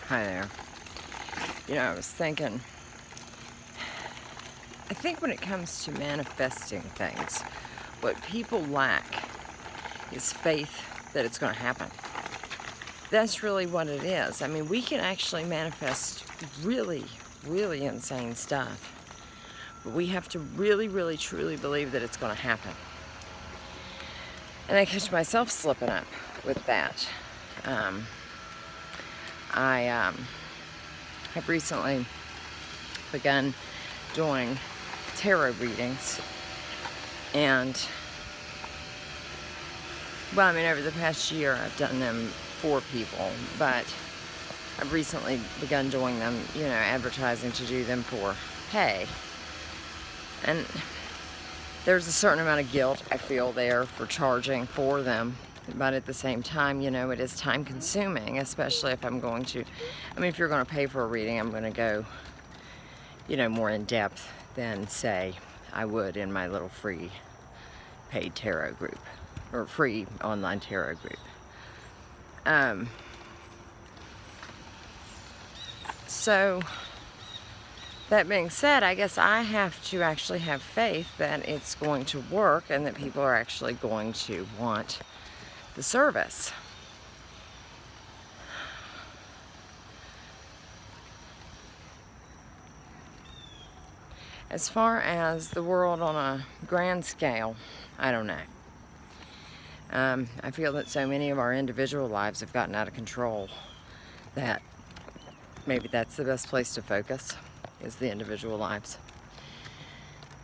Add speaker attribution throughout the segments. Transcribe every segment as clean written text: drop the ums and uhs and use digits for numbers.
Speaker 1: Hi there. I was thinking, I think when it comes to manifesting things, what people lack is faith that it's going to happen. That's really what it is. I mean, we can actually manifest really, really insane stuff, but we have to really, really, truly believe that it's going to happen. And I catch myself slipping up with that. I have recently begun doing tarot readings, and well, I mean, over the past year I've done them for people, but I've recently begun doing them, advertising to do them for pay. And there's a certain amount of guilt I feel there for charging for them, but at the same time, it is time consuming, especially if I'm going to, if you're going to pay for a reading, I'm going to go, more in depth than, say, I would in my little free paid tarot group, or free online tarot group. So, that being said, I guess I have to actually have faith that it's going to work and that people are actually going to want the service. As far as the world on a grand scale, I don't know. I feel that so many of our individual lives have gotten out of control that maybe that's the best place to focus, is the individual lives.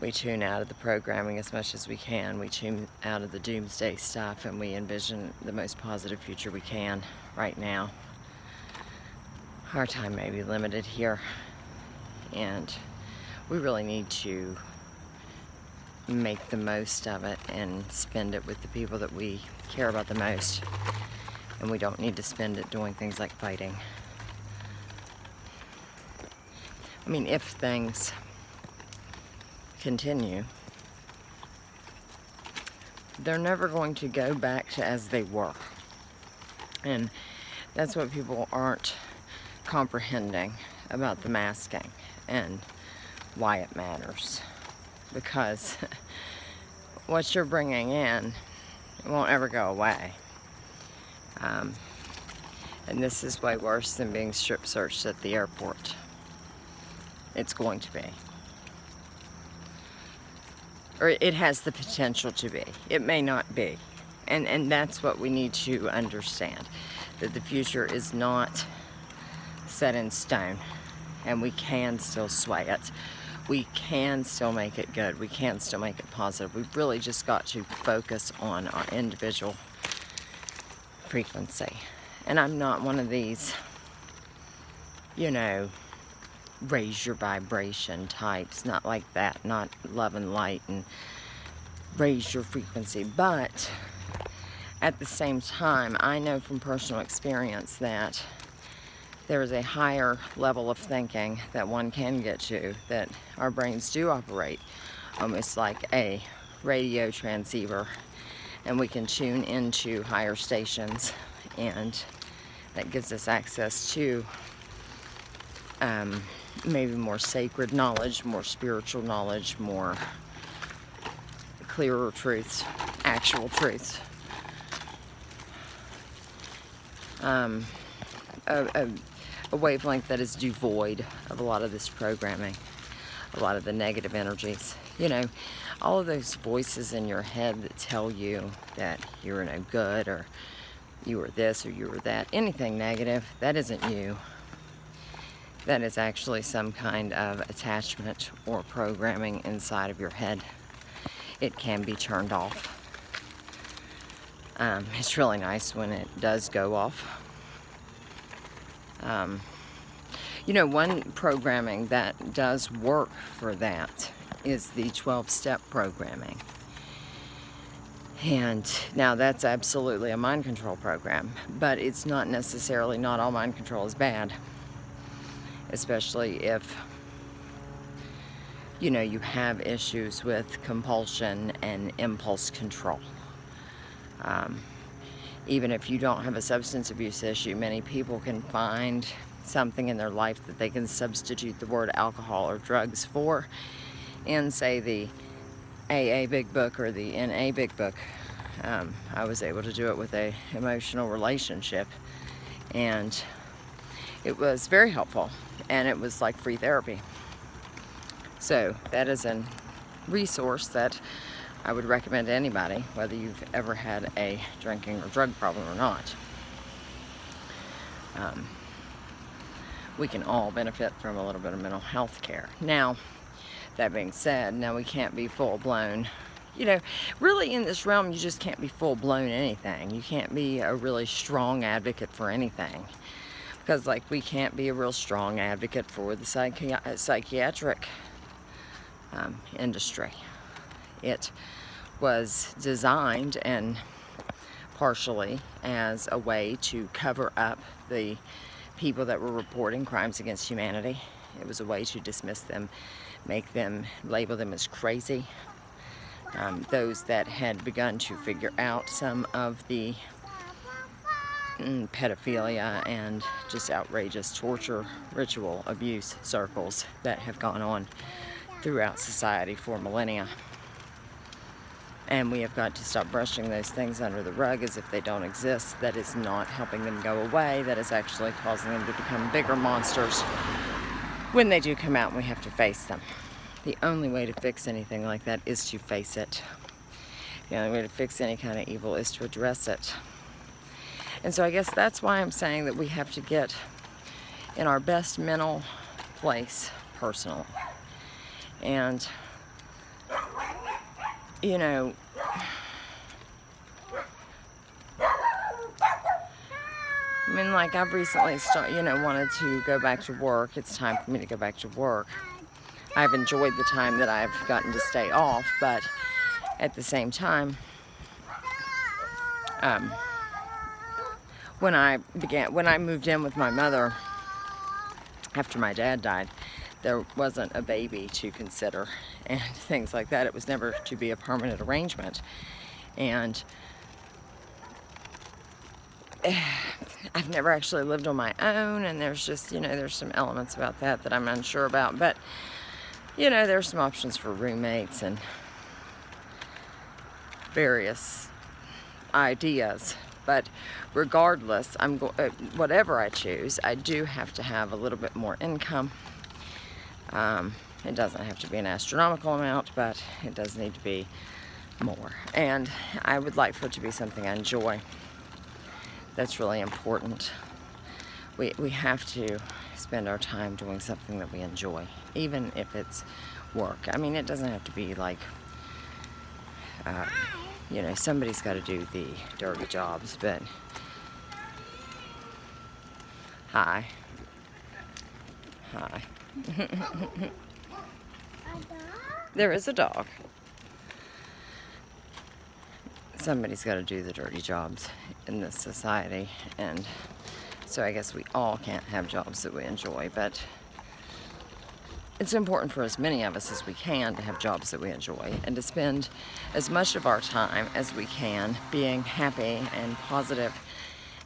Speaker 1: We tune out of the programming as much as we can. We tune out of the doomsday stuff, and we envision the most positive future we can right now. Our time may be limited here, and we really need to make the most of it and spend it with the people that we care about the most. And we don't need to spend it doing things like fighting. I mean, if things continue, they're never going to go back to as they were. And that's what people aren't comprehending about the masking and why it matters. Because what you're bringing in won't ever go away. And this is way worse than being strip searched at the airport. It's going to be. Or it has the potential to be. It may not be. And that's what we need to understand. That the future is not set in stone. And we can still sway it. We can still make it good. We can still make it positive. We've really just got to focus on our individual frequency. And I'm not one of these, raise your vibration types. Not like that. Not love and light and raise your frequency. But at the same time, I know from personal experience that there is a higher level of thinking that one can get to, that our brains do operate almost like a radio transceiver, and we can tune into higher stations, and that gives us access to maybe more sacred knowledge, more spiritual knowledge, more clearer truths, actual truths. A wavelength that is devoid of a lot of this programming, a lot of the negative energies. All of those voices in your head that tell you that you're no good, or you were this, or you were that. Anything negative, that isn't you. That is actually some kind of attachment or programming inside of your head. It can be turned off. It's really nice when it does go off. One programming that does work for that is the 12-step programming. And now that's absolutely a mind control program, but it's not necessarily, not all mind control is bad. Especially if, you have issues with compulsion and impulse control. even if you don't have a substance abuse issue, many people can find something in their life that they can substitute the word alcohol or drugs for in, say, the AA Big Book or the NA Big Book. I was able to do it with a emotional relationship, and it was very helpful, and it was like free therapy. So that is a resource that I would recommend to anybody, whether you've ever had a drinking or drug problem or not. We can all benefit from a little bit of mental health care. Now, that being said, now we can't be full-blown, you know, really in this realm you just can't be full-blown anything. You can't be a really strong advocate for anything, because like we can't be a real strong advocate for the psychiatric industry. It was designed and partially as a way to cover up the people that were reporting crimes against humanity. It was a way to dismiss them, make them, label them as crazy. Those that had begun to figure out some of the pedophilia and just outrageous torture, ritual abuse circles that have gone on throughout society for millennia. And we have got to stop brushing those things under the rug as if they don't exist. That is not helping them go away. That is actually causing them to become bigger monsters when they do come out, and we have to face them. The only way to fix anything like that is to face it. The only way to fix any kind of evil is to address it. And so I guess that's why I'm saying that we have to get in our best mental place personally. And you know, I mean, like I've recently wanted to go back to work. It's time for me to go back to work. I've enjoyed the time that I've gotten to stay off, but at the same time, when I moved in with my mother after my dad died, there wasn't a baby to consider and things like that. It was never to be a permanent arrangement. And I've never actually lived on my own, and there's just, there's some elements about that that I'm unsure about. But, there's some options for roommates and various ideas. But regardless, whatever I choose, I do have to have a little bit more income. It doesn't have to be an astronomical amount, but it does need to be more. And I would like for it to be something I enjoy. That's really important. We have to spend our time doing something that we enjoy, even if it's work. I mean, it doesn't have to be like, somebody's got to do the dirty jobs, but hi. There is a dog. Somebody's got to do the dirty jobs in this society, and so I guess we all can't have jobs that we enjoy, but it's important for as many of us as we can to have jobs that we enjoy and to spend as much of our time as we can being happy and positive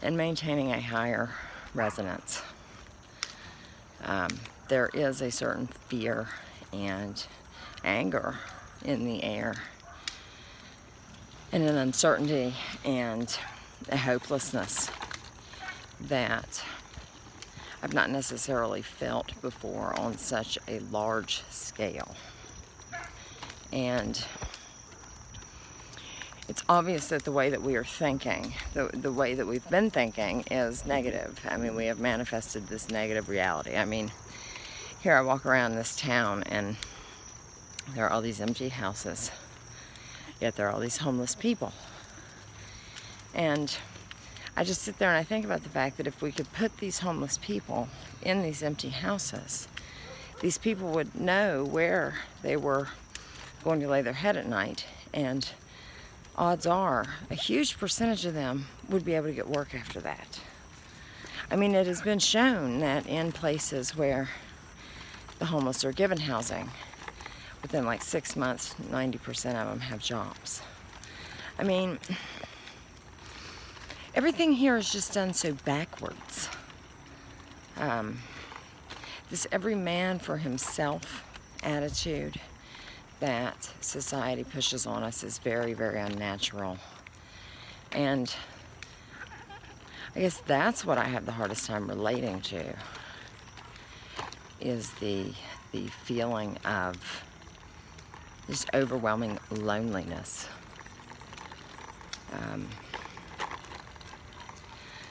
Speaker 1: and maintaining a higher resonance. There is a certain fear and anger in the air, and an uncertainty and a hopelessness that I've not necessarily felt before on such a large scale. And it's obvious that the way that we are thinking, the way that we've been thinking is negative. I mean, we have manifested this negative reality. I mean, here I walk around this town and there are all these empty houses, yet there are all these homeless people. And I just sit there and I think about the fact that if we could put these homeless people in these empty houses, these people would know where they were going to lay their head at night, and odds are a huge percentage of them would be able to get work after that. I mean, it has been shown that in places where the homeless are given housing, within like 6 months, 90% of them have jobs. I mean, everything here is just done so backwards. This every man for himself attitude that society pushes on us is very, very unnatural. And I guess that's what I have the hardest time relating to, is the feeling of just overwhelming loneliness.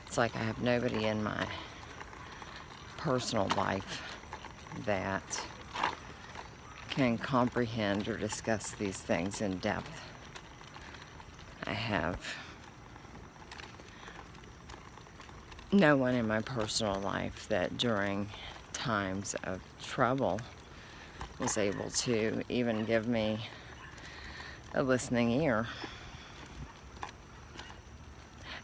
Speaker 1: It's like I have nobody in my personal life that can comprehend or discuss these things in depth. I have no one in my personal life that during times of trouble was able to even give me a listening ear.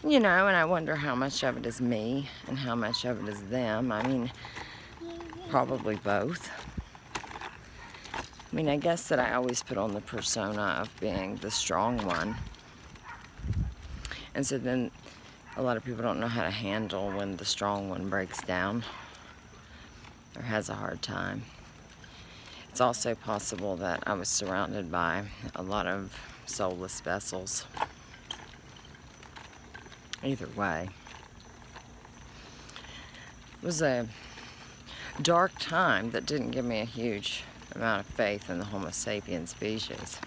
Speaker 1: You know, and I wonder how much of it is me and how much of it is them. I mean, probably both. I mean, I guess that I always put on the persona of being the strong one. And so then a lot of people don't know how to handle when the strong one breaks down or has a hard time. It's also possible that I was surrounded by a lot of soulless vessels. Either way, it was a dark time that didn't give me a huge amount of faith in the Homo sapien species.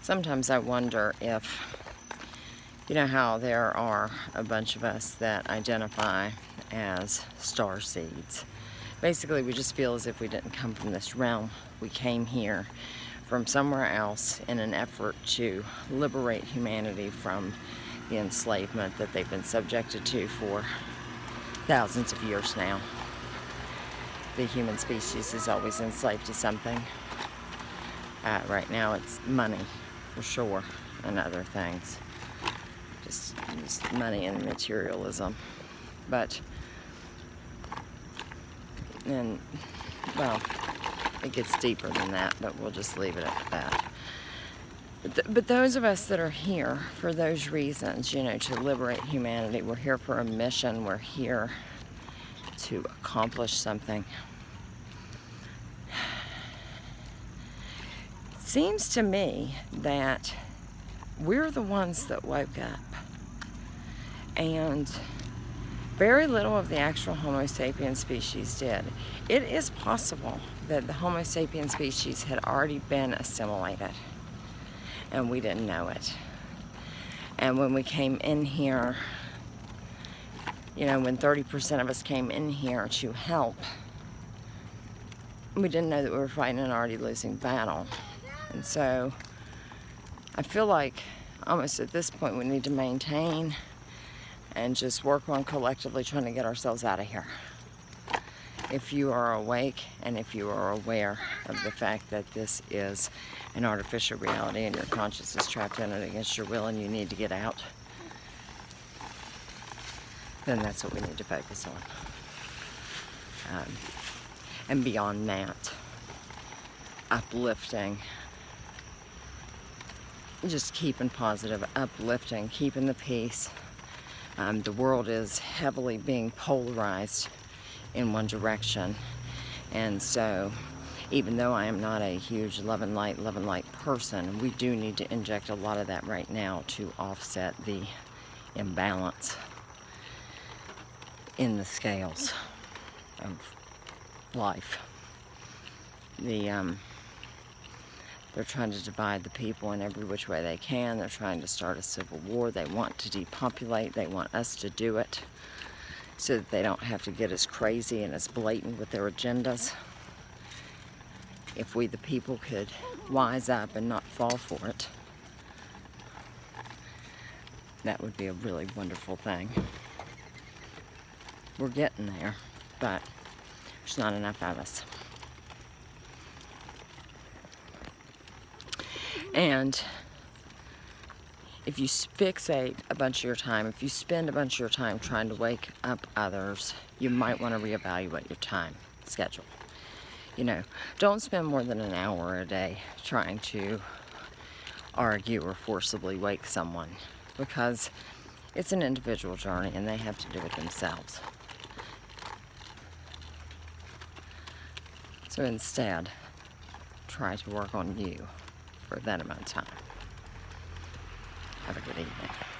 Speaker 1: Sometimes I wonder if, you know how there are a bunch of us that identify as star seeds. Basically, we just feel as if we didn't come from this realm. We came here from somewhere else in an effort to liberate humanity from the enslavement that they've been subjected to for thousands of years now. The human species is always enslaved to something. Right now it's money, for sure, and other things. Just money and materialism. But, and, well, it gets deeper than that, but we'll just leave it at that. But those of us that are here for those reasons, you know, to liberate humanity, we're here for a mission, we're here to accomplish something. It seems to me that we're the ones that woke up, and very little of the actual Homo sapien species did. It is possible that the Homo sapien species had already been assimilated, and we didn't know it. And when we came in here, you know, when 30% of us came in here to help, we didn't know that we were fighting an already losing battle. And so I feel like almost at this point we need to maintain and just work on collectively trying to get ourselves out of here. If you are awake and if you are aware of the fact that this is an artificial reality and your conscience is trapped in it against your will and you need to get out, then that's what we need to focus on. And beyond that, uplifting, just keeping positive, uplifting, keeping the peace. The world is heavily being polarized in one direction, and so even though I am not a huge love and light person, we do need to inject a lot of that right now to offset the imbalance in the scales of life. They're trying to divide the people in every which way they can. They're trying to start a civil war. They want to depopulate. They want us to do it so that they don't have to get as crazy and as blatant with their agendas. If we, the people, could wise up and not fall for it, that would be a really wonderful thing. We're getting there, but there's not enough of us. And if you fixate a bunch of your time, if you spend a bunch of your time trying to wake up others, you might want to reevaluate your time schedule. You know, don't spend more than an hour a day trying to argue or forcibly wake someone, because It's an individual journey and they have to do it themselves. So instead, try to work on you for that amount of time. Have a good evening.